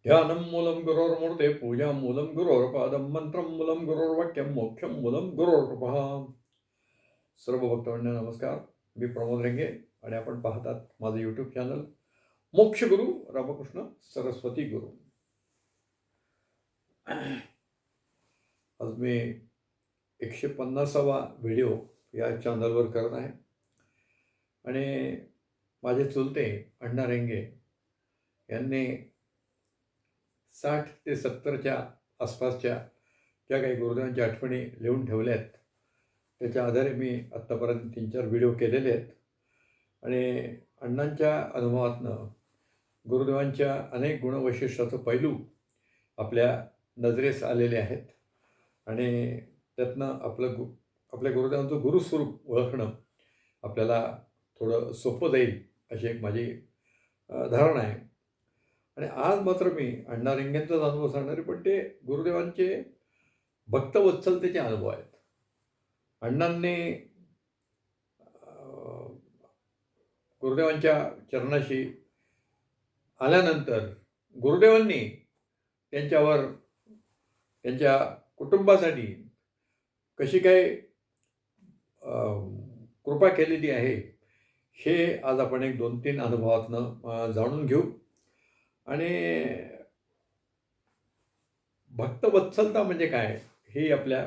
ध्यानं मूलं गुरोर्मूर्ते पूजा मूलं गुरोर्पादं मंत्रं मूलं गुरोर्वाक्यं मोक्षं मूलं गुरोर्पः. सर्व भक्तमंडळी नमस्कार. मी प्रमोद रेंगे आणि आपण पाहतात माझं यूट्यूब चॅनल मोक्ष गुरु रामकृष्ण सरस्वती गुरु. आज मी 150वा व्हिडिओ या चॅनलवर करत आहे आणि माझे चुलते अण्णा रेंगे यांनी 60 ते 70च्या आसपासच्या ज्या काही गुरुदेवांच्या आठवणी लिहून ठेवल्या आहेत त्याच्या आधारे मी आत्तापर्यंत 3-4 व्हिडिओ केलेले आहेत आणि अण्णांच्या अनुभवातनं गुरुदेवांच्या अनेक गुणवैशिष्ट्याचं पैलू आपल्या नजरेस आलेले आहेत आणि त्यातनं आपल्या गुरुदेवांचं गुरुस्वरूप ओळखणं आपल्याला थोडं सोपं जाईल अशी एक माझी धारणा आहे. आणि आज मात्र मी अण्णा रेंगेंचाच अनुभव सांगणार आहे, पण ते गुरुदेवांचे भक्तवत्सलतेचे अनुभव आहेत. अण्णांनी गुरुदेवांच्या चरणाशी आल्यानंतर गुरुदेवांनी त्यांच्यावर त्यांच्या कुटुंबासाठी कशी काय कृपा केलेली आहे हे आज आपण एक 2-3 अनुभवातनं जाणून घेऊ आणि भक्तवत्सलता म्हणजे काय हे आपल्या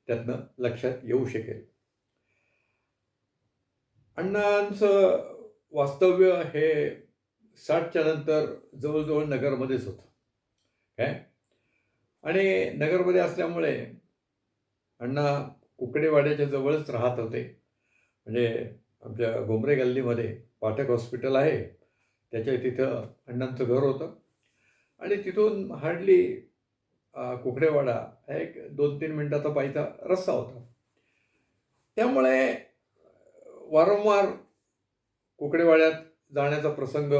त्यातनं लक्षात येऊ शकेल. अण्णांचं वास्तव्य हे 60च्या नंतर जवळजवळ नगरमध्येच होतं काय, आणि नगरमध्ये असल्यामुळे अण्णा कुकडेवाड्याच्या जवळच राहत होते. म्हणजे आमच्या गोमरे गल्लीमध्ये पाठक हॉस्पिटल आहे, त्याच्या तिथं अण्णांचं घर होतं आणि तिथून हार्डली कुकडेवाडा हा एक 2-3 मिनिटाचा पायीचा रस्ता होता. त्यामुळे वारंवार कुकडेवाड्यात जाण्याचा प्रसंग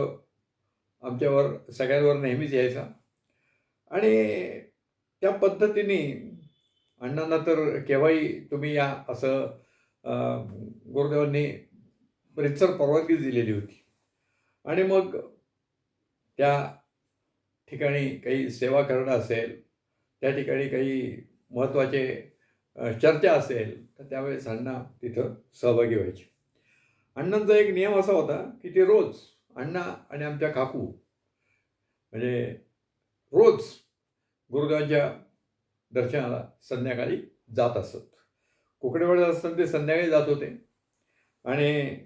आमच्यावर सगळ्यांवर नेहमीच यायचा आणि त्या पद्धतीने अण्णांना तर केव्हाही तुम्ही या असं गुरुदेवांनी रितसर परवानगी दिलेली होती. आणि मग त्या ठिकाणी काही सेवा करणं असेल, त्या ठिकाणी काही महत्त्वाचे चर्चा असेल तर त्यावेळेस अण्णा तिथं सहभागी व्हायचे. अण्णांचा एक नियम असा होता की ते रोज अण्णा आणि आमच्या काकू म्हणजे रोज गुरुदेवांच्या दर्शनाला संध्याकाळी जात असत. कुकडेवाड्यात असताना ते संध्याकाळी जात होते आणि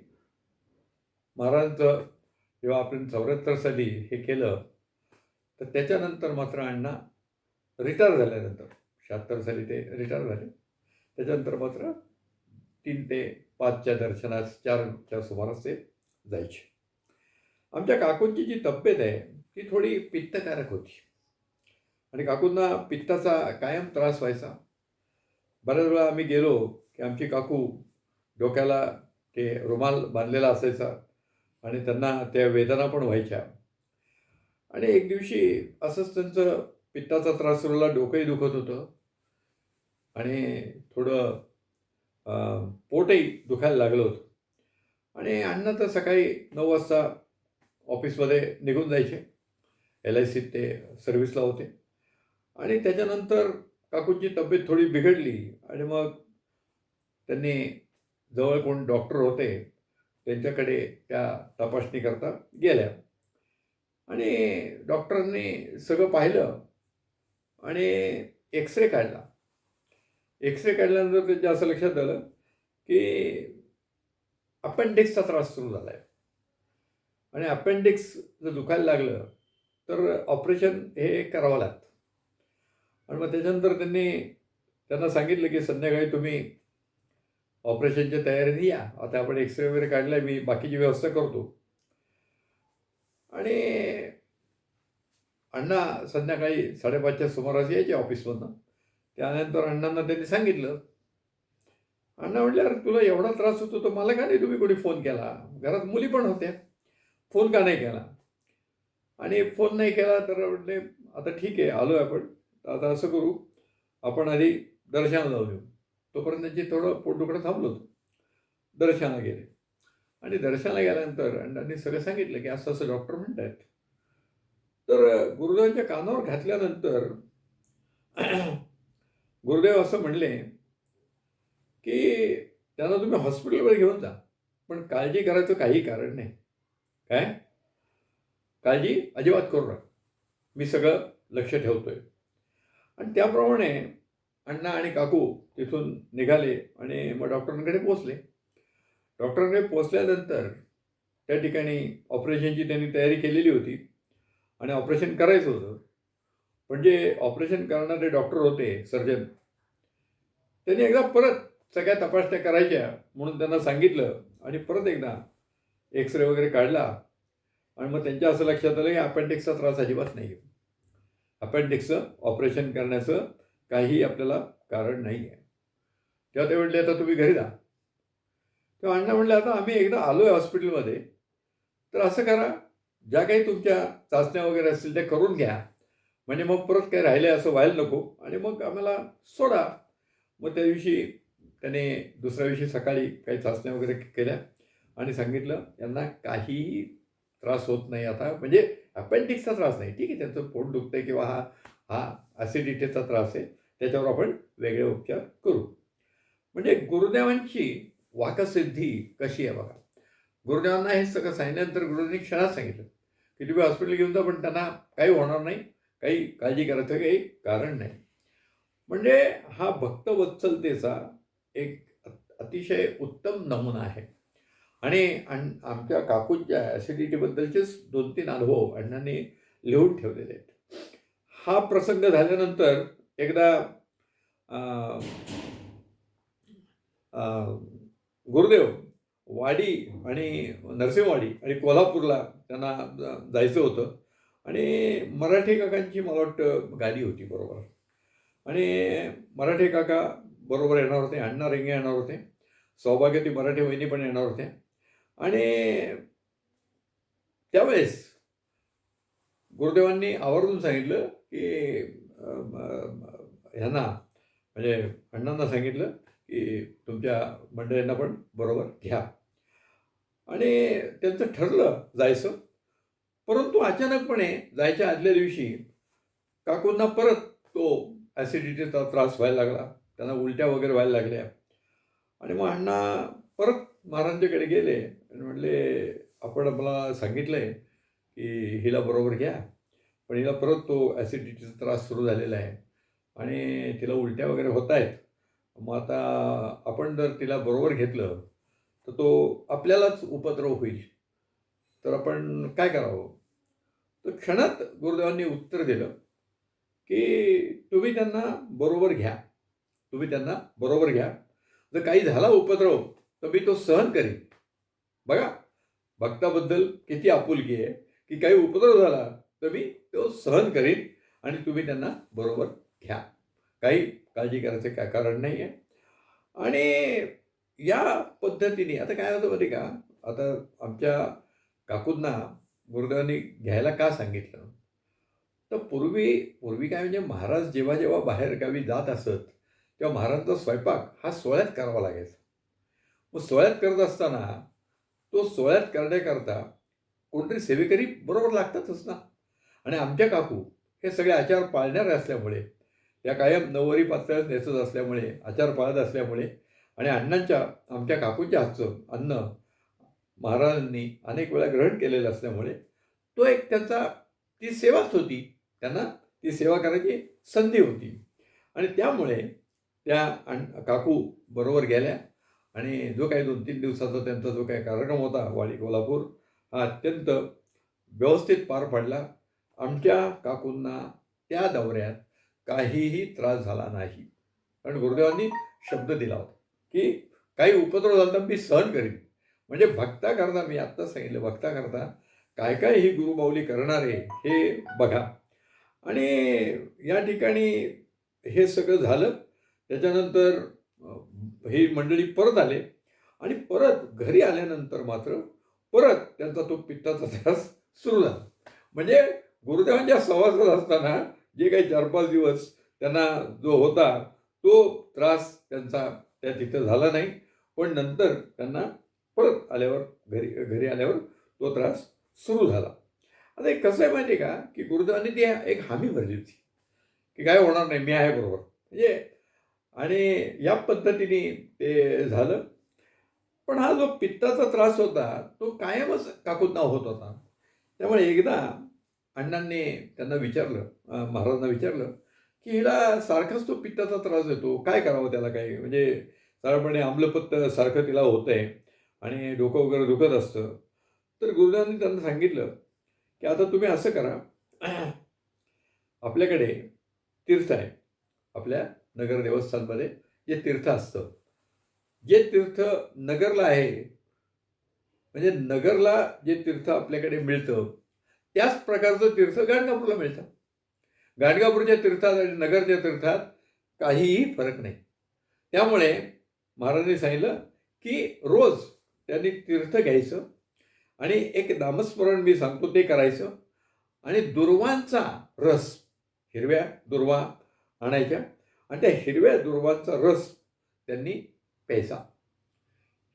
महाराजांचं जेव्हा आपण 74 साली हे केलं तर त्याच्यानंतर मात्र अण्णा रिटायर झाल्यानंतर 76 साली ते रिटायर झाले. त्याच्यानंतर मात्र 3 ते 5च्या दर्शनास 4च्या सुमारास ते जायचे. आमच्या काकूंची जी तब्येत आहे ती थोडी पित्तकारक होती आणि काकूंना पित्ताचा कायम त्रास व्हायचा. बऱ्याच वेळा आम्ही गेलो की आमची काकू डोक्याला ते रुमाल बांधलेला असायचा आणि त्यांना त्या वेदना पण व्हायच्या. आणि एक दिवशी असंच त्यांचं पित्ताचा त्रास सुरूला, डोकंही दुखत होतं आणि थोडं पोटही दुखायला लागलं होतं. आणि अण्णा तर सकाळी 9 वाजता ऑफिसमध्ये निघून जायचे. LICत ते सर्व्हिसला होते आणि त्याच्यानंतर काकूंची तब्येत थोडी बिघडली आणि मग त्यांनी जवळ कोण डॉक्टर होते त्यांच्याकडे त्या तपासणीकरता गेल्या आणि डॉक्टरांनी सगळं पाहिलं आणि एक्सरे काढला. एक्सरे काढल्यानंतर त्यांच्या असं लक्षात आलं की अपेंडिक्सचा त्रास सुरू झाला आहे आणि अपेंडिक्स जर दुखायला लागलं तर ऑपरेशन हे करावं लागतं. आणि मग त्याच्यानंतर त्यांना सांगितलं की संध्याकाळी तुम्ही ऑपरेशनच्या तयारीने या. आता आपण एक्सरे वगैरे काढला, मी बाकीची व्यवस्था करतो. आणि अण्णा संध्याकाळी 5:30च्या सुमारास यायचे ऑफिसमधनं. त्यानंतर अण्णांना त्यांनी सांगितलं. अण्णा म्हटले, अरे तुला एवढा त्रास होतो तर मला का नाही तुम्ही कोणी फोन केला? घरात मुली पण होत्या, फोन का नाही केला? आणि फोन नाही केला तर म्हटले आता ठीक आहे आलो आहे आपण, आता असं करू आपण आधी दर्शनाला जाऊन येऊ. तोपर्यंत त्यांची थोडं पोटदुखणं थांबलं होतं. दर्शनाला गेले आणि दर्शनाला गेल्यानंतर अण्णांनी सगळं सांगितलं की असं असं डॉक्टर म्हणत आहेत. तर गुरुदेवांच्या कानावर घातल्यानंतर गुरुदेव असं म्हणले की त्यांना तुम्ही हॉस्पिटलवर घेऊन जा, पण काळजी करायचं काही कारण नाही. काय? काळजी अजिबात करू नका, मी सगळं लक्ष ठेवतोय. आणि त्याप्रमाणे अण्णा आणि काकू तिथून निघाले आणि मग डॉक्टरांकडे पोचले. डॉक्टरांकडे पोचल्यानंतर त्या ठिकाणी ऑपरेशनची त्यांनी तयारी केलेली होती आणि ऑपरेशन करायचं होतं. पण जे ऑपरेशन करणारे डॉक्टर होते, सर्जन, त्यांनी एकदा परत सगळ्या तपासण्या करायच्या म्हणून त्यांना सांगितलं आणि परत एकदा एक्सरे वगैरे काढला. आणि मग त्यांच्या असं लक्षात आलं की अपेंडिक्सचा त्रास अजिबात नाही आहे. अपेंडिक्सचं ऑपरेशन करण्याचं काही आपल्याला कारण नाही आहे. तेव्हा ते म्हटले आता तुम्ही घरी जा. तेव्हा अण्णा म्हटले आता आम्ही एकदा आलो आहे हॉस्पिटलमध्ये, तर असं करा, ज्या काही तुमच्या चाचण्या वगैरे असतील त्या करून घ्या, म्हणजे मग परत काही राहिले असं व्हायला नको आणि मग आम्हाला सोडा. मग त्या दिवशी त्याने दुसऱ्या दिवशी सकाळी काही चाचण्या वगैरे केल्या आणि सांगितलं यांना काहीही त्रास होत नाही आता, म्हणजे अपेंडिक्सचा त्रास नाही, ठीक आहे, त्यांचं पोट दुखतंय किंवा हा हा ॲसिडिटीचा त्रास आहे, त्याच्यावर आपण वेगळे उपचार करू. म्हणजे गुरुदेवांची वाकसिद्धी कशी आहे बघा. गुरुदेवांना हे सगळं सांगितल्यानंतर गुरुदेवांनी क्षणात सांगितलं की तुम्ही हॉस्पिटल घेऊन जा, पण त्यांना काही होणार नाही, काही काळजी करायचं काही कारण नाही. म्हणजे हा भक्तवत्सलतेचा एक अतिशय उत्तम नमुना आहे. आणि आमच्या काकूंच्या ॲसिडिटीबद्दलचेच 2-3 अनुभव अण्णांनी लिहून ठेवलेले आहेत. हा प्रसंग झाल्यानंतर एकदा गुरुदेव वाडी आणि नरसिंहवाडी आणि कोल्हापूरला त्यांना जायचं होतं आणि मराठे काकांची मला वाटतं गाडी होती बरोबर. आणि मराठे काका बरोबर येणार होते, अण्णा रेंगे येणार होते, सौभाग्यवती मराठे वहिनी पण येणार होत्या. आणि त्यावेळेस गुरुदेवांनी आवर्जून सांगितलं की ह्यांना म्हणजे अण्णांना सांगितलं की तुमच्या मंडळींना पण बरोबर घ्या. आणि त्यांचं ठरलं जायचं. परंतु अचानकपणे जायच्या आदल्या दिवशी काकूंना परत तो ॲसिडिटीचा त्रास व्हायला लागला, त्यांना उलट्या वगैरे व्हायला लागल्या. आणि मग अण्णा परत महाराजांच्याकडे गेले आणि म्हटले आपण मला सांगितलं आहे की हिला बरोबर घ्या, पण हिला परत तो ॲसिडिटीचा त्रास सुरू झालेला आहे आणि तिला उलट्या वगैरे होत आहेत. मग आता आपण जर तिला बरोबर घेतलं तर तो आपल्यालाच उपद्रव होईल, तर आपण काय करावं. तर क्षणात गुरुदेवांनी उत्तर दिलं की तुम्ही त्यांना बरोबर घ्या, तुम्ही त्यांना बरोबर घ्या, जर काही झाला उपद्रव तर मी तो सहन करीन. बघा भक्ताबद्दल किती आपुलकी आहे की काही उपद्रव झाला तर मी तो सहन करीन आणि तुम्ही त्यांना बरोबर घ्या, काही काळजी करायचं काय कारण नाही आहे. आणि या पद्धतीने आता काय होतं माहिती का, आता आमच्या काकूंना गुरुदेवांनी घ्यायला का सांगितलं, तर पूर्वी काय म्हणजे महाराज जेव्हा जेव्हा बाहेरगावी जात असत तेव्हा महाराजांचा स्वयंपाक हा सोहळ्यात करावा लागायचा. मग सोहळ्यात करत असताना तो सोहळ्यात करण्याकरता कोणतरी सेवेकरी बरोबर लागतातच ना. आणि आमच्या काकू हे सगळे आचार पाळणारे असल्यामुळे, त्या कायम नऊवारी पातळ नेसत असल्यामुळे, आचार पाळत असल्यामुळे आणि आमच्या काकूंच्या हातचं अन्न महाराजांनी अनेक वेळा ग्रहण केलेलं असल्यामुळे तो एक त्यांचा ती सेवाच होती, त्यांना ती सेवा करायची संधी होती. आणि त्यामुळे त्या काकू बरोबर गेल्या आणि जो काही 2-3 दिवसाचा त्यांचा जो काही कार्यक्रम होता वाडी कोल्हापूर हा अत्यंत व्यवस्थित पार पडला. आमच्या काकूंना त्या दौऱ्यात काहीही त्रास झाला नाही, कारण गुरुदेवांनी शब्द दिला होता की काही उपद्रव झाला तर मी सहन करीन. म्हणजे भक्ताकरता, मी आत्ताच सांगितलं, भक्ताकरता काय काय ही गुरुमाऊली करणार आहे हे बघा. आणि या ठिकाणी हे सगळं झालं. त्याच्यानंतर ही मंडळी परत आले आणि परत घरी आल्यानंतर मात्र परत त्यांचा तो पित्ताचा त्रास सुरू झाला. म्हणजे गुरुदेवांच्या सहवासात असताना जे काही 4-5 दिवस त्यांना जो होता तो त्रास त्यांचा त्या तिथं झाला नाही, पण नंतर त्यांना परत आल्यावर घरी आल्यावर तो त्रास सुरू झाला. आता एक कसं आहे माहिती आहे का, की गुरुदेवांनी ती एक हमी भरली होती, की काय होणार नाही, मी आहे बरोबर. म्हणजे आणि या पद्धतीने ते झालं. पण हा जो पित्ताचा त्रास होता, तो कायमच काकूंना होत होता. त्यामुळे एकदा अण्णांनी त्यांना विचारलं, महाराजांना विचारलं, की हिला सारखाच तो पित्ताचा त्रास येतो, काय करावं त्याला काही? म्हणजे साधारणपणे आम्लपित्त सारखं तिला होतंय आणि डोकं वगैरे दुखत असतं. तर गुरुदेवांनी त्यांना सांगितलं, की आता तुम्ही असं करा, आपल्याकडे तीर्थ आहे. आपल्या नगर देवस्थानमध्ये जे तीर्थ असतं, जे तीर्थ नगरला आहे, म्हणजे नगरला जे तीर्थ आपल्याकडे मिळतं, त्याच प्रकारचं तीर्थ गाणगापूरला मिळतं. गाणगापूरच्या तीर्थात आणि नगरच्या तीर्थात काहीही फरक नाही. त्यामुळे महाराजांनी सांगितलं, की रोज त्यांनी तीर्थ घ्यायचं आणि एक नामस्मरण मी सांगतो ते करायचं आणि दुर्वांचा रस, हिरव्या दुर्वा आणायच्या आणि त्या हिरव्या दुर्वांचा रस त्यांनी प्यायचा.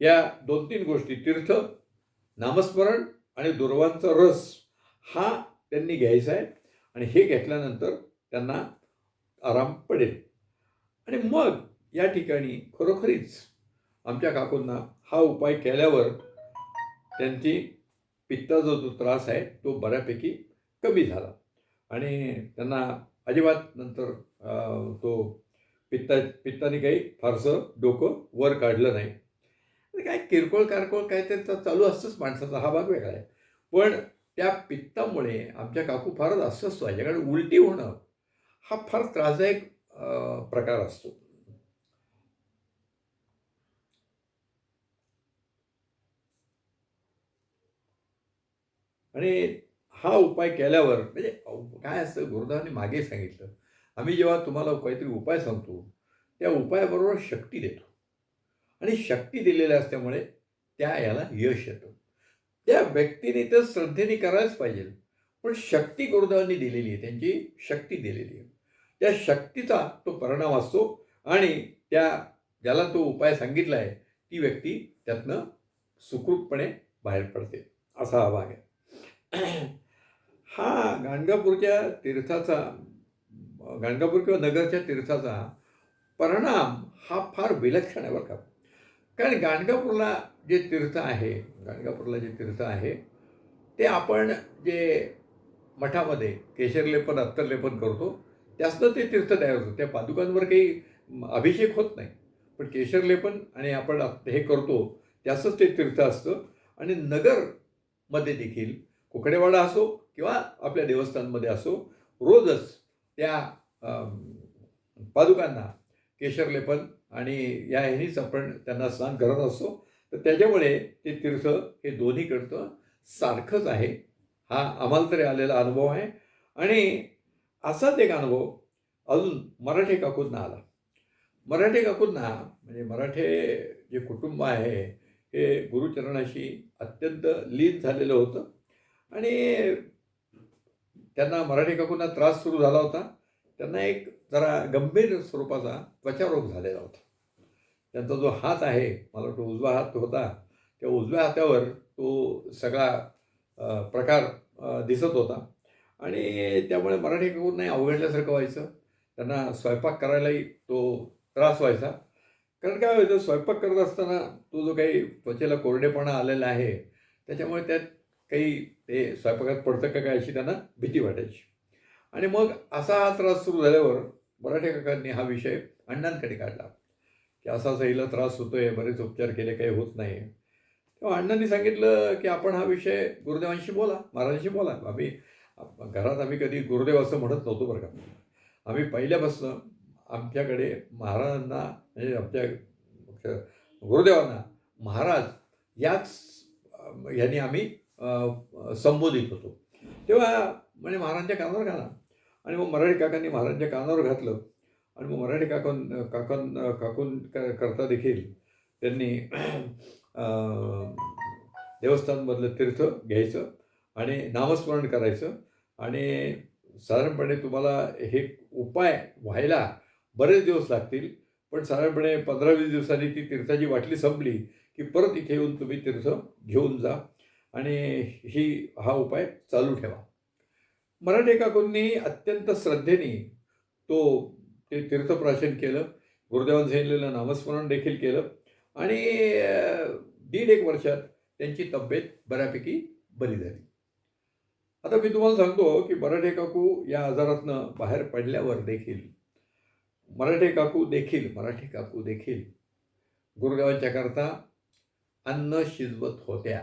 या 2-3 गोष्टी तीर्थ, नामस्मरण आणि दुर्वांचा रस हा त्यांनी घ्यायचा आहे आणि हे घेतल्यानंतर त्यांना आराम पडेल. आणि मग या ठिकाणी खरोखरीच आमच्या काकूंना हा उपाय केल्यावर त्यांची पित्ताचा जो त्रास आहे तो बऱ्यापैकी कमी झाला आणि त्यांना अजिबात नंतर तो पित्ताने काही फारसं डोकं वर काढलं नाही. काय किरकोळ कारकोळ काहीतरी तर चालू असतंच माणसाचा, हा भाग वेगळा आहे. पण त्या पित्तामुळे आमच्या काकू फारच अस्वस्थ व्हायच्या, कारण उलटी होणं हा फार त्रासदायक प्रकार असतो. आणि हा उपाय केल्यावर म्हणजे काय असतं, गुरुदेवांनी मागे सांगितलं, आम्ही जेव्हा तुम्हाला काहीतरी उपाय सांगतो, त्या उपायाबरोबर शक्ती देतो आणि शक्ती दिलेल्या असल्यामुळे त्या याला यश येतं. त्या व्यक्तीने तर श्रद्धेने करायलाच पाहिजे. पण शक्ती गुरुदेवांनी दिलेली आहे, त्यांची शक्ती दिलेली आहे. त्या शक्तीचा तो परिणाम असतो आणि त्या ज्याला तो उपाय सांगितला आहे, ती व्यक्ती त्यातनं सुखरूपपणे बाहेर पडते. असा हा भाग आहे. हा गाणगापूरच्या तीर्थाचा, गाणगापूर किंवा नगरच्या तीर्थाचा परिणाम हा फार विलक्षण आहे बरं का. कारण गाणगापूरला जे तीर्थ आहे, गाणगापूरला जे तीर्थ आहे, ते आपण जे मठामध्ये केशरलेपन, अत्तरलेपन करतो, त्यातनं ते तीर्थ तयार होतं. त्या पादुकांवर काही अभिषेक होत नाही. पण केशरलेपन आणि आपण हे करतो, त्याचंच ते तीर्थ असतं. आणि नगरमध्ये देखील कुकडेवाडा असो किंवा आपल्या देवस्थानमध्ये असो, रोजच त्या पादुकांना केशरलेपन आणि या ह्यानीच आपण त्यांना स्नान करत असतो. तर त्याच्यामुळे ते तीर्थ हे दोन्हीकडचं सारखंच आहे. हा आम्हाला तरी आलेला अनुभव आहे. आणि असाच एक अनुभव अजून मराठे काकूंना आला. मराठे काकूंना म्हणजे मराठे जे कुटुंब आहे, हे गुरुचरणाशी अत्यंत लीन झालेलं होतं आणि त्यांना मराठे काकूंना त्रास सुरू झाला होता. त्यांना एक जरा गंभीर स्वरूपाचा त्वचारोग झालेला होता. त्यांचा जो हात आहे, मला वाटतं उजवा हात होता, त्या उजव्या हातावर तो सगळा प्रकार दिसत होता आणि त्यामुळे मराठी काकूंनाही अवघडल्यासारखं व्हायचं. त्यांना स्वयंपाक करायलाही तो त्रास व्हायचा. कारण काय व्हायचं, स्वयंपाक करत असताना तो जो काही त्वचेला कोरडेपणा आलेला आहे, त्याच्यामुळे त्यात काही ते स्वयंपाकात पडतं का काय अशी त्यांना भीती वाटायची. आणि मग असा हा त्रास सुरू झाल्यावर मराठे काकांनी हा विषय अण्णांकडे काढला, की असा हिला त्रास होतोय, बरेच उपचार केले, काही होत नाही. तेव्हा अण्णांनी सांगितलं, की आपण हा विषय गुरुदेवांशी बोला, महाराजांशी बोला. घरात आम्ही कधी गुरुदेव असं म्हणत नव्हतो बरं का. आम्ही पहिल्यापासून आमच्याकडे महाराजांना म्हणजे आमच्या गुरुदेवांना महाराज याच ह्याने आम्ही संबोधित होतो. तेव्हा म्हणजे महाराजांच्या कानावर घाला आणि मग मराठी काकांनी महाराजांच्या कानावर घातलं आणि मग मराठी काकून करता देखील त्यांनी देवस्थानमधलं तीर्थ घ्यायचं आणि नामस्मरण करायचं आणि साधारणपणे तुम्हाला हे उपाय व्हायला बरेच दिवस लागतील. पण साधारणपणे 15-20 दिवसांनी ती तीर्थाची बाटली संपली, की परत इथे येऊन तुम्ही तीर्थ घेऊन जा आणि हा उपाय चालू ठेवा. मराठे काकूंनी अत्यंत श्रद्धेने ते तीर्थप्राशन केलं. गुरुदेवांनी सांगितलेलं नामस्मरण देखील केलं आणि 1.5 वर्षात त्यांची तब्येत बऱ्यापैकी बरी झाली. आता मी तुम्हाला सांगतो की मराठे काकू या आजारातनं बाहेर पडल्यावर देखील मराठे काकू देखील गुरुदेवांच्या करता अन्न शिजवत होत्या.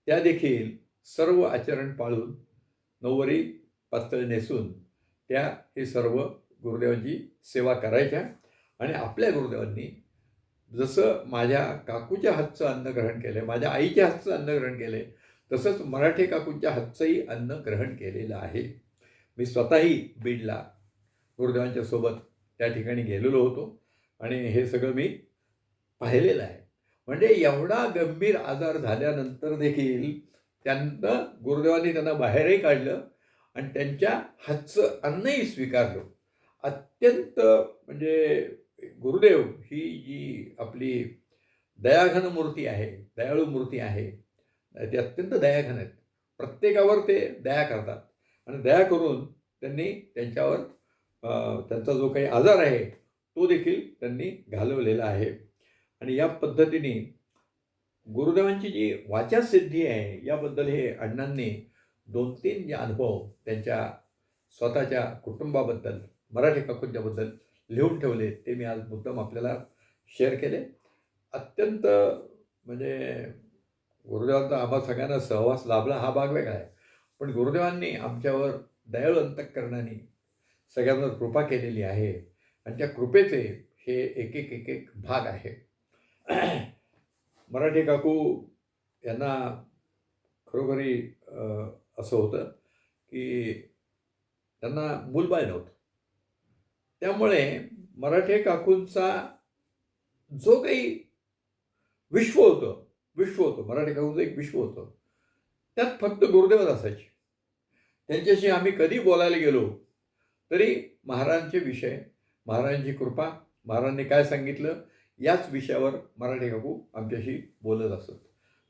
त्या देखील सर्व आचरण पाळून नऊवारी पातळ नेसून त्या हे सर्व गुरुदेवांची सेवा करायच्या आणि आपल्या गुरुदेवांनी जसं माझ्या काकूच्या हातचं अन्न ग्रहण केलं, माझ्या आईच्या हातचं अन्न ग्रहण केलं, तसंच मराठे काकूंच्या हातचंही अन्न ग्रहण केलेलं आहे. मी स्वतःही बीडला गुरुदेवांच्या सोबत त्या ठिकाणी गेलेलो होतो आणि हे सगळं मी पाहिलेलं आहे. म्हणजे एवढा गंभीर आजार झाल्यानंतर देखील गुरुदेवांनी त्यांना बाहेरही काढलं आणि त्यांच्या हातचं अन्नही स्वीकारलं. अत्यंत म्हणजे गुरुदेव ही जी आपली दयाघन मूर्ती आहे, दयाळू मूर्ती आहे, ते अत्यंत दयाघन आहेत. प्रत्येकावर ते दया करतात आणि दया करून त्यांनी त्यांच्यावर त्यांचा जो काही आजार आहे तो देखील त्यांनी घालवलेला आहे. आणि या पद्धतीने गुरुदेवांची जी वाचासिद्धी आहे याबद्दल हे अण्णांनी 2-3 जे अनुभव त्यांच्या स्वतःच्या कुटुंबाबद्दल, मराठे काकूंच्याबद्दल लिहून ठेवले, ते मी आज मुद्दाम आपल्याला शेअर केले. अत्यंत म्हणजे गुरुदेवांचा आम्हा सगळ्यांना सहवास लाभला हा भाग वेगळा आहे, पण गुरुदेवांनी आमच्यावर दयाळू अंतःकरणाने सगळ्यांवर कृपा केलेली आहे आणि त्या कृपेचे हे एक भाग आहे. मराठे काकू यांना खरोखरी असं होतं की त्यांना मूलबाळ नव्हतं. त्यामुळे मराठे काकूंचा जो काही विश्व होतं, मराठे काकूंचं एक विश्व होतं, त्यात फक्त गुरुदेवच असायचे. त्यांच्याशी आम्ही कधी बोलायला गेलो तरी महाराजांचे विषय, महाराजांची कृपा, महाराजांनी काय सांगितलं याच विषयावर मराठे काकू आमच्याशी बोलत असत.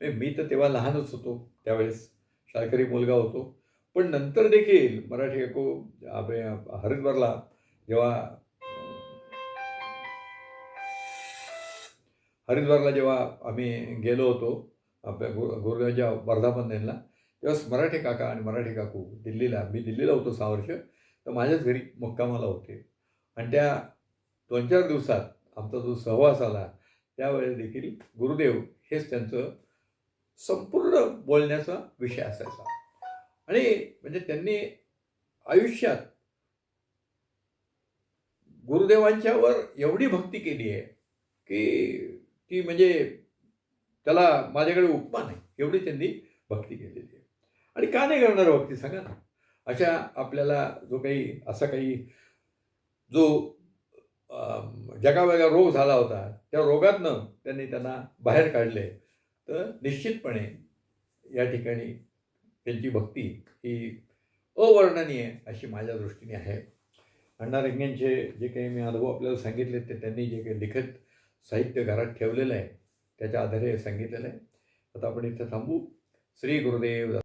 मी तर तेव्हा लहानच होतो, त्यावेळेस शाळकरी मुलगा होतो, पण नंतर देखील मराठे काकू हरिद्वारला जेव्हा आम्ही गेलो होतो आपल्या गुरुदेवांच्या वर्धापन दिनाला, तेव्हा मराठे काका आणि मराठे काकू मी दिल्लीला होतो 6 वर्ष, तर माझ्याच घरी मुक्कामाला होते आणि त्या 2-4 दिवसात आमचा जो सहवास आला त्यावेळेस देखील गुरुदेव हेच त्यांचं संपूर्ण बोलण्याचा विषय असायचा. आणि म्हणजे त्यांनी आयुष्यात गुरुदेवांच्यावर एवढी भक्ती केली आहे की ती म्हणजे त्याला माझ्याकडे उपमा नाही, एवढी त्यांनी भक्ती केलेली आहे. आणि का नाही करणार भक्ती सांगा ना? अशा आपल्याला असा काही जो जगावेगळा रोग झाला होता, त्या रोगातनं त्यांना बाहेर काढले, तर निश्चितपणे या ठिकाणी त्यांची भक्ती ही अवर्णनीय अशी माझ्या दृष्टीने आहे. अण्णा रेंगेंचे जे काही मी अनुभव आपल्याला सांगितले ते त्यांनी जे काही लिखित साहित्य घरात ठेवलेलं आहे त्याच्या आधारे सांगितलेलं आहे. आता आपण इथं थांबू. श्री गुरुदेव.